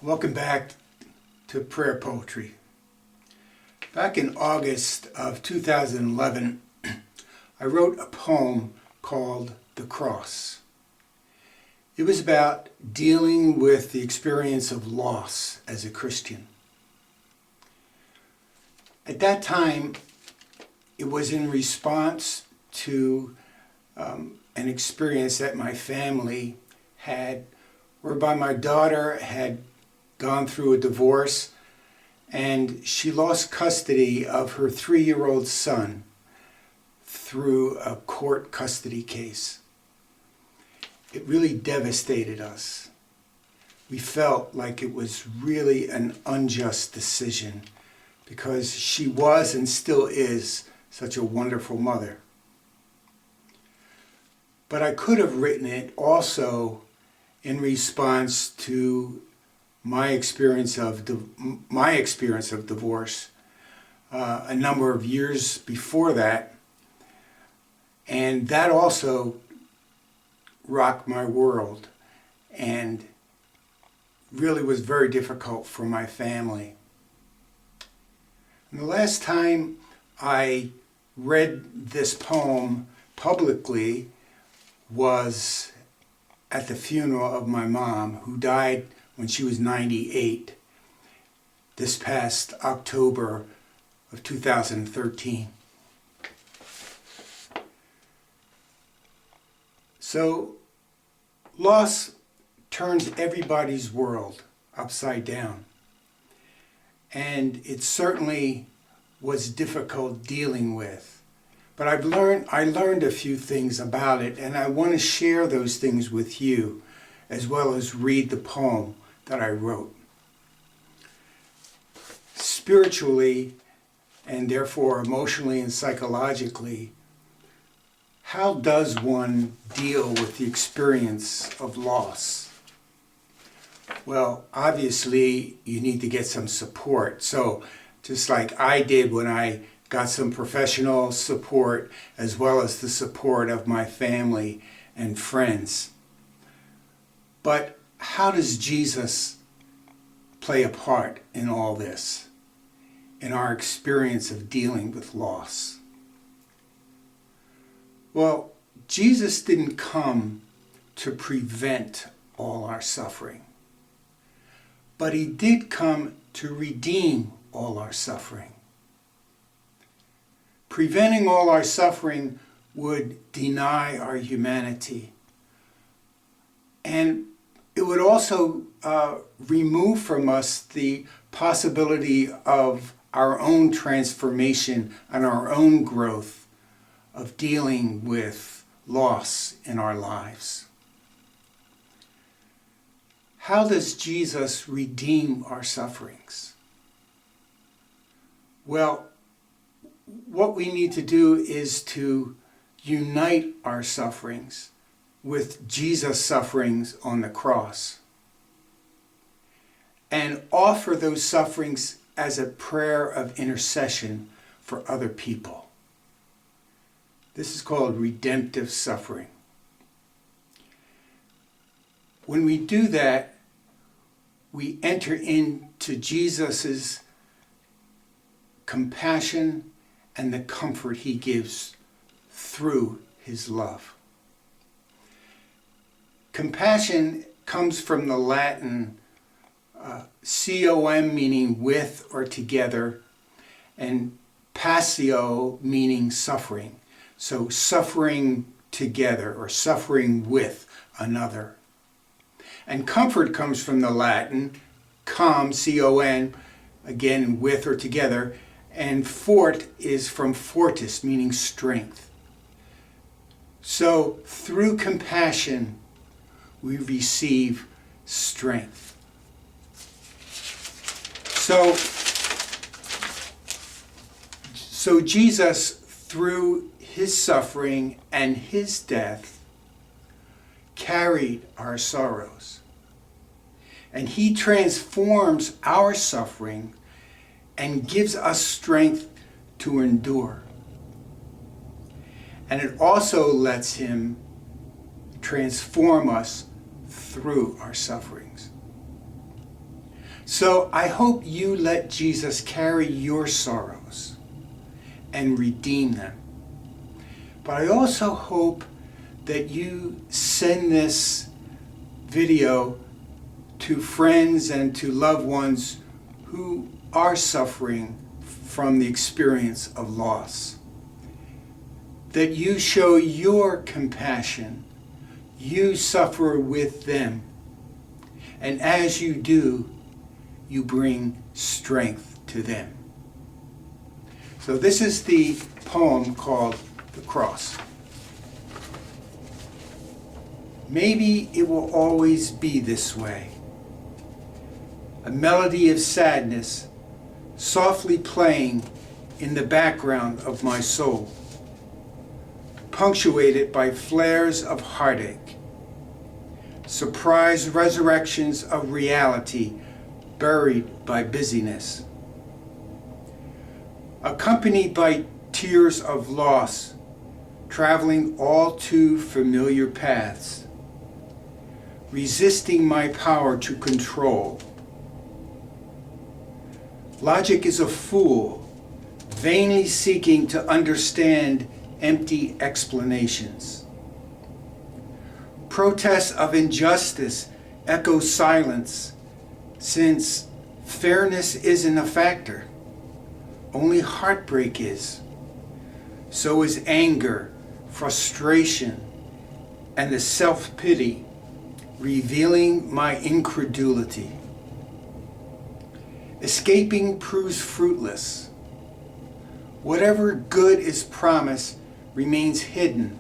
Welcome back to Prayer Poetry. Back in August of 2011, I wrote a poem called The Cross. It was about dealing with the experience of loss as a Christian. At that time, it was in response to an experience that my family had, whereby my daughter had gone through a divorce and she lost custody of her 3-year-old son through a court custody case. It really devastated us. We felt like it was really an unjust decision because she was and still is such a wonderful mother. But I could have written it also in response to my experience of divorce a number of years before that, and that also rocked my world and really was very difficult for my family. And the last time I read this poem publicly was at the funeral of my mom, who died when she was 98, this past October of 2013. So, loss turns everybody's world upside down. And it certainly was difficult dealing with. But I learned a few things about it, and I want to share those things with you, as well as read the poem that I wrote. Spiritually, and therefore emotionally and psychologically, how does one deal with the experience of loss? Well, obviously, you need to get some support. So, just like I did when I got some professional support, as well as the support of my family and friends. But how does Jesus play a part in all this, in our experience of dealing with loss? Well, Jesus didn't come to prevent all our suffering, but he did come to redeem all our suffering. Preventing all our suffering would deny our humanity. And it would also remove from us the possibility of our own transformation and our own growth of dealing with loss in our lives. How does Jesus redeem our sufferings? Well, what we need to do is to unite our sufferings with Jesus' sufferings on the cross and offer those sufferings as a prayer of intercession for other people. This is called redemptive suffering. When we do that, we enter into Jesus' compassion and the comfort he gives through his love. Compassion comes from the Latin com, meaning with or together, and passio, meaning suffering. So suffering together or suffering with another. And comfort comes from the Latin com, again with or together, and fort is from fortis, meaning strength. So through compassion, we receive strength. So Jesus, through his suffering and his death, carried our sorrows. And he transforms our suffering and gives us strength to endure. And it also lets him transform us through our sufferings. So I hope you let Jesus carry your sorrows and redeem them. But I also hope that you send this video to friends and to loved ones who are suffering from the experience of loss. That you show your compassion. You suffer with them. And as you do, you bring strength to them. So this is the poem called The Cross. Maybe it will always be this way. A melody of sadness softly playing in the background of my soul, punctuated by flares of heartache, surprise resurrections of reality buried by busyness, accompanied by tears of loss, traveling all too familiar paths, resisting my power to control. Logic is a fool, vainly seeking to understand empty explanations. Protests of injustice echo silence, since fairness isn't a factor. Only heartbreak is. So is anger, frustration, and the self-pity, revealing my incredulity. Escaping proves fruitless. Whatever good is promised remains hidden,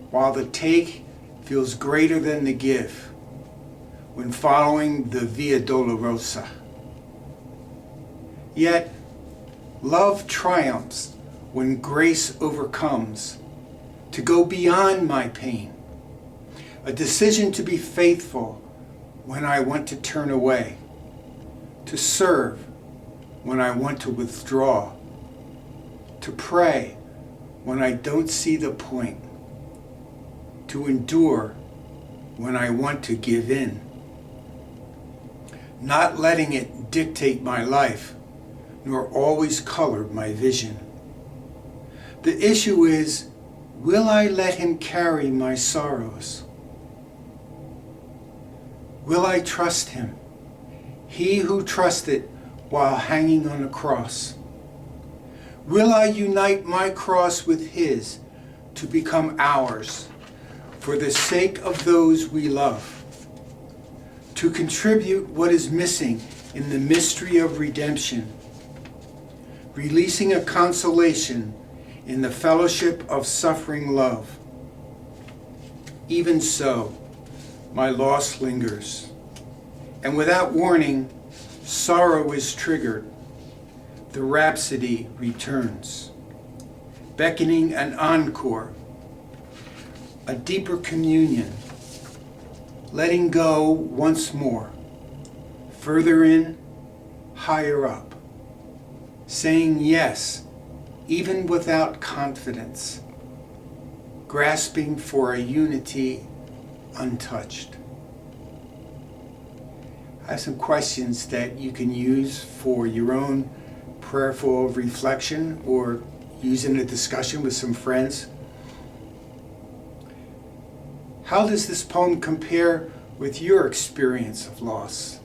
while the take feels greater than the give when following the Via Dolorosa. Yet, love triumphs when grace overcomes, to go beyond my pain, a decision to be faithful when I want to turn away, to serve when I want to withdraw, to pray when I don't see the point, to endure when I want to give in, not letting it dictate my life, nor always color my vision. The issue is, will I let him carry my sorrows? Will I trust him? He who trusted while hanging on a cross. Will I unite my cross with his to become ours for the sake of those we love? To contribute what is missing in the mystery of redemption, releasing a consolation in the fellowship of suffering love. Even so, my loss lingers, and without warning, sorrow is triggered. The rhapsody returns, beckoning an encore, a deeper communion, letting go once more, further in, higher up, saying yes, even without confidence, grasping for a unity untouched. I have some questions that you can use for your own prayerful reflection or use in a discussion with some friends. How does this poem compare with your experience of loss?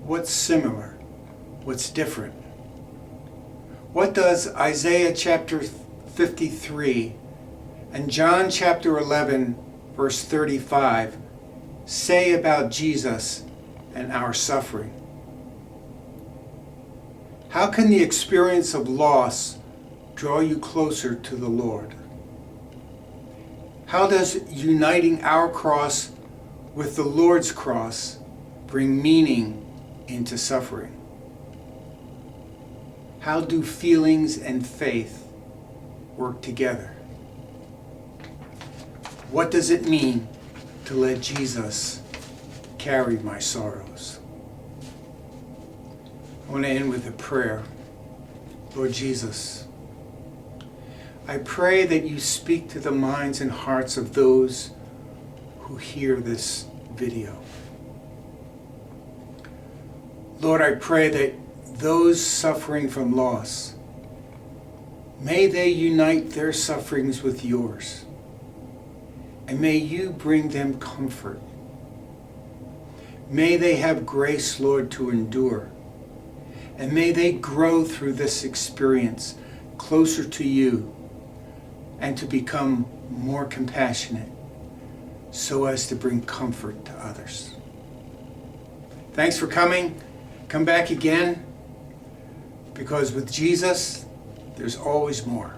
What's similar? What's different? What does Isaiah chapter 53 and John chapter 11 verse 35 say about Jesus and our suffering? How can the experience of loss draw you closer to the Lord? How does uniting our cross with the Lord's cross bring meaning into suffering? How do feelings and faith work together? What does it mean to let Jesus carry my sorrows? I want to end with a prayer. Lord Jesus, I pray that you speak to the minds and hearts of those who hear this video. Lord, I pray that those suffering from loss, may they unite their sufferings with yours. And may you bring them comfort. May they have grace, Lord, to endure. And may they grow through this experience closer to you and to become more compassionate so as to bring comfort to others. Thanks for coming. Come back again, because with Jesus, there's always more.